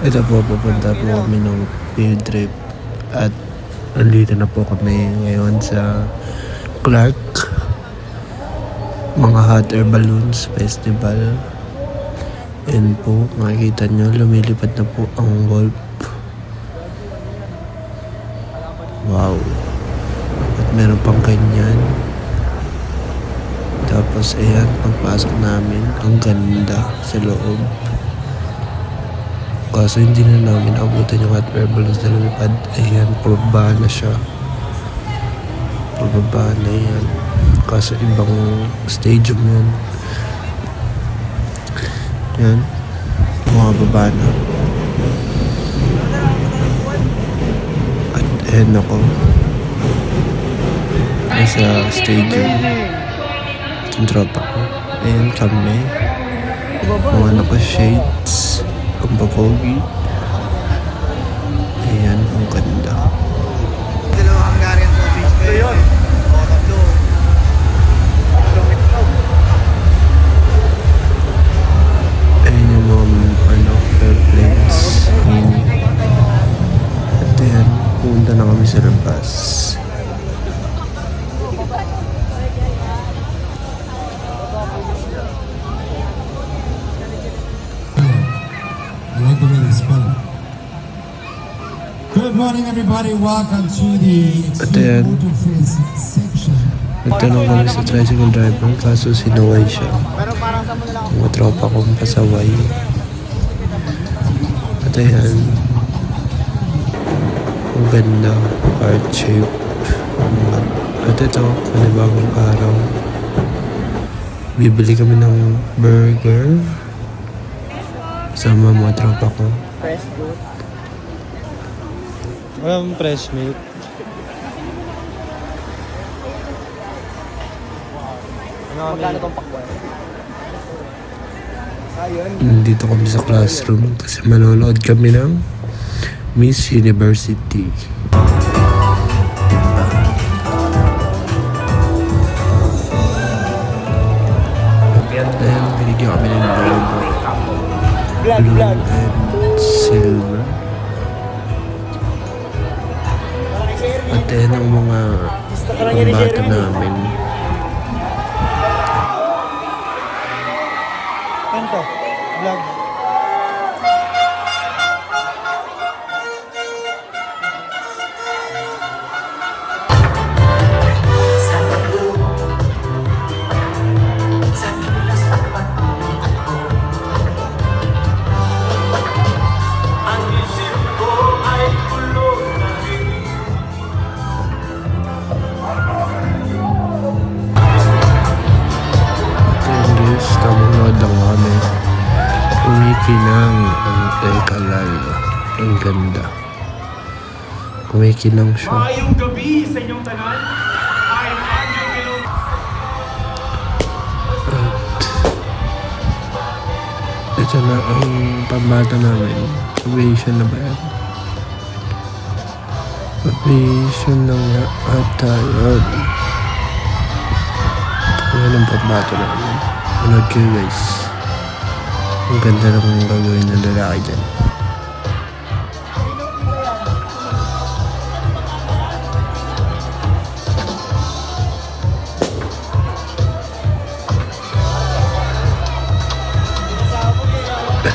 Ito po, pupunta po kami ng field trip at andito na po kami ngayon sa Clark mga hot air balloons festival. And po, makikita nyo, lumilipad na po ang Wolf. Wow! At meron pang ganyan. Tapos ayan, pagpasok namin, ang ganda sa loob. Kaso hindi na namin abutan yung hot air balloons na lumipad. Ayan, pababa na siya. Pababa na yan. Kaso ibang stadium yun. Yan. Bumababa na. At ayan ako. Nasa stadium. At yung tropa ko. Ayan kami. Mga naka-shades. Ang papogi. Ayan, ang ganda. Dalawang Hungarian sausage ko yun. O, tatlo. Ayan yung mga airplanes. Mini. At ayan, pumunta na kami sa labas. I like the way they spell it. Good morning, everybody. Welcome to the Ayan. Extreme Motor Face section. Nagtanong kami sa tricycle driver kaso sinuway siya. Mga tropa kong pasaway. At ayan. Ang ganda. Heart shape. At ito, panibagong araw. Bibili kami ng burger. Sama mga tropa ko. Fresh fruit. Walang fresh milk. Magkano tong pakwan? Ayun. Nandito kami sa classroom kasi manonood kami ng Miss University. Ayan, binigyan kami ng logo. Blue and silver. At ayan ang mga pambato namin. Kanto, vlog. Ayan guys, tamanood lang kami. Kumikinang ang Ekalal. Ang ganda. Kumikinang siya. Maayong gabi sa inyong tanan. I'm Andrew Milo. Ito na ang pambata namin. Aviation na ba yan? Aviation na nga ata yun. Ayan ang pambata namin. Manood kayo guys. Ang ganda ng gagawin ng lalaki dyan.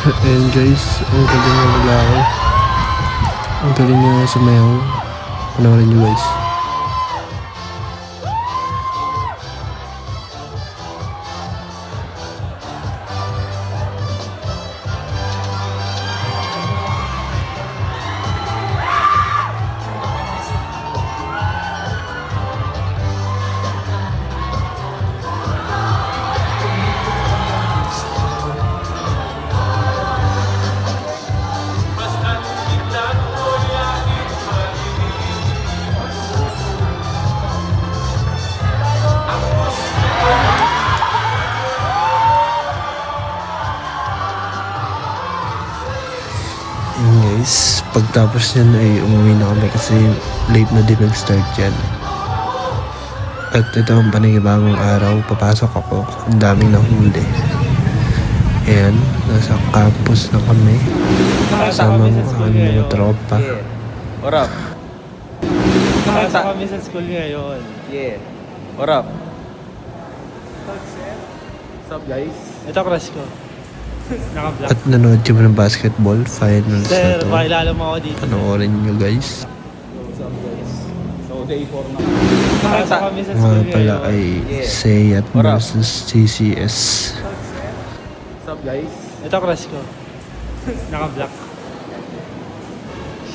Ayan guys, ang galing ng lalaki. Ang galing niya sumayaw. Panoorin niyo guys. Yun guys, pagtapos yan ay umuwi na kami kasi late na din nag-start yan. At ito ang panigibagong araw, papasok ako. Ang daming nahuli. Ayan, nasa campus na kami. Kasama ang mga tropa. What up? Nakasa kami sa school ngayon. Yeah. What up? What's up, guys? Ito crush ko. Naka-black. At nanood kami ng basketball finals na Sir, to. pakilala mo ako dito. Panoorin nyo guys. What's up, guys? So, day 4 na. Nakasa kami sa school Mga pala ngayon. ay Seyat What up? versus CCS. What's up, guys? Ito crush ko. Naka-black.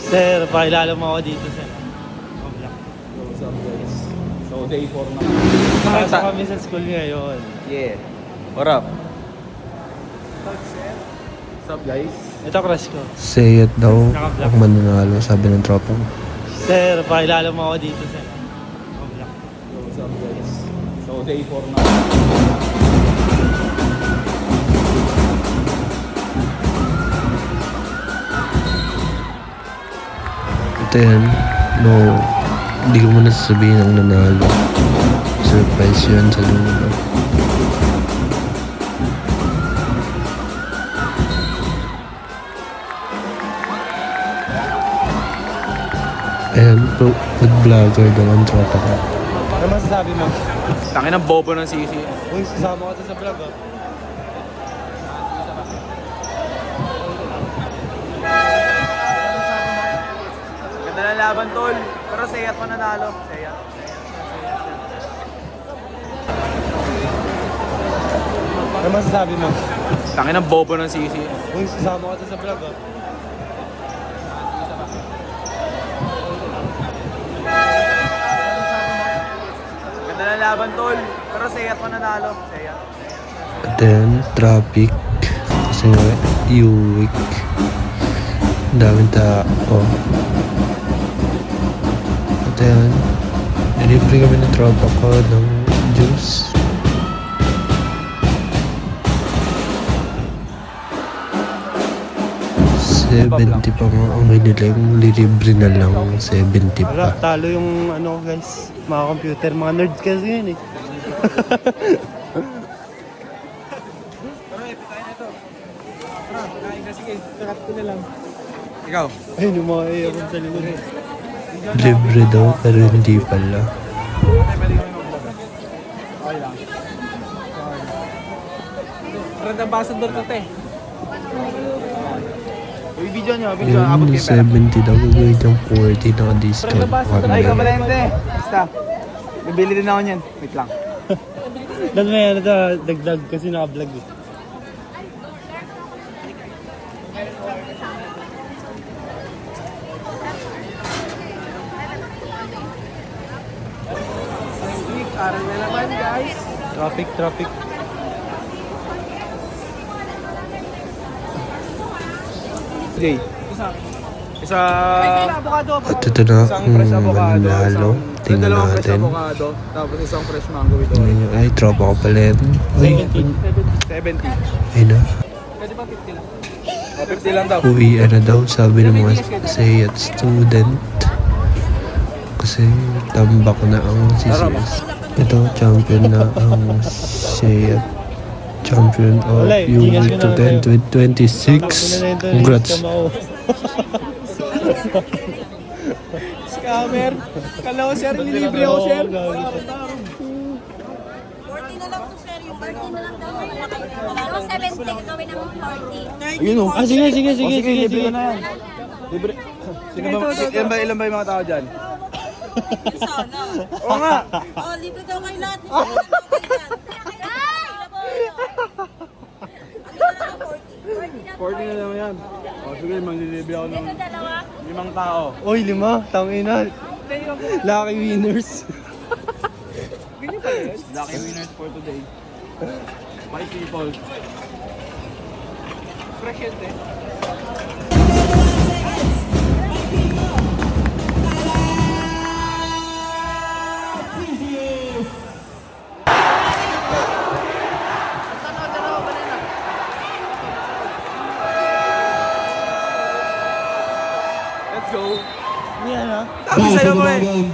Sir, pakilala mo ako dito, sir. Naka-black. What's up, guys? So, day 4 na. Nakasa kami sa school ngayon. Yeah. What up? What's up, guys? Ito crush ko. Seyat daw Naka-black. ang mananalo, sabi ng tropa ko. Sir, pakilala mo ako dito, sir. Naka-black. What's up, guys? So, day 4 na. Ito yan, no, hindi ko muna sasabihin ang nanalo. Surprise yun sa dulo. Ayan, food vlogger daw ang tropa ko. Ano masasabi mo? Tangin ng bobo ng sisi. Uy, sasama ka sa vlog, ah. Ganda na laban, tol. Pero Seyat pa nanalo. Seyat. Ano masasabi mo? Tangin ng bobo ng sisi. Uy, sasama ka sa vlog, ah. Ganda na laban, tol. Pero Seyat pa nanalo. Seyat. At then, traffic. Kasi nga, U-week. Ang daming tao. At then, nilibre kami ng tropa ko ng juice. $70 pa nga ang hiniling, lilibre na lang 70 Wala, pa. talo yung ano guys, mga computer, mga nerds kasi yun eh. Ikaw? Ayun yung mga iyakan sa likod. Libre daw pero hindi pala. Brand ambassador to, te. Uy, video nyo. Video nyo. Abot Yung kayo pera. 70 daw, gagawin ng 40 na discount pa Ay, kami. kabalente. Basta. Bibili din ako niyan. Wait lang. Dahil may ano to, dagdag kasi naka-vlog eh. Aral na naman, guys. Traffic. Jay. Isa... Avocado. At ito na Isang ang fresh avocado. mananalo. Tingnan Dalawang fresh natin. avocado. Tapos isang fresh mango with Tingnan nyo. Ay, tropa ko pala yan. Uy, 70. ay na. Pwede ba 50 lang? 50 lang daw. Uwi, ano daw, sabi ng mga Seyat student. Kasi tambak na ang CCS. Ito, champion na ang Seyat. Champion of Wala, Gcash ko na lang 2026. Congrats. Scammer. Kala ko, sir, nilibre ako, sir. 40 na lang to, sir. Yung 40 na lang daw malaki. Pero 70, gawin naman 40. Ayun o. Ah, sige. Libre ko na yan. Libre. Sino ba, ilan ba yung mga tao dyan? Sana. Oo nga. Oh, libre daw kayo lahat. Libre daw kayo dyan. Ano na lang 40? 40 na 40 na naman yan. O, sige, manglilibre ako ng Ito dalawa. 5 tao. Oy, 5. Tangina. Lucky winners. Lucky winners for today. 5 people. Fresh yun, eh. Let's go. Yan ah. Sabi sa'yo mo eh. game.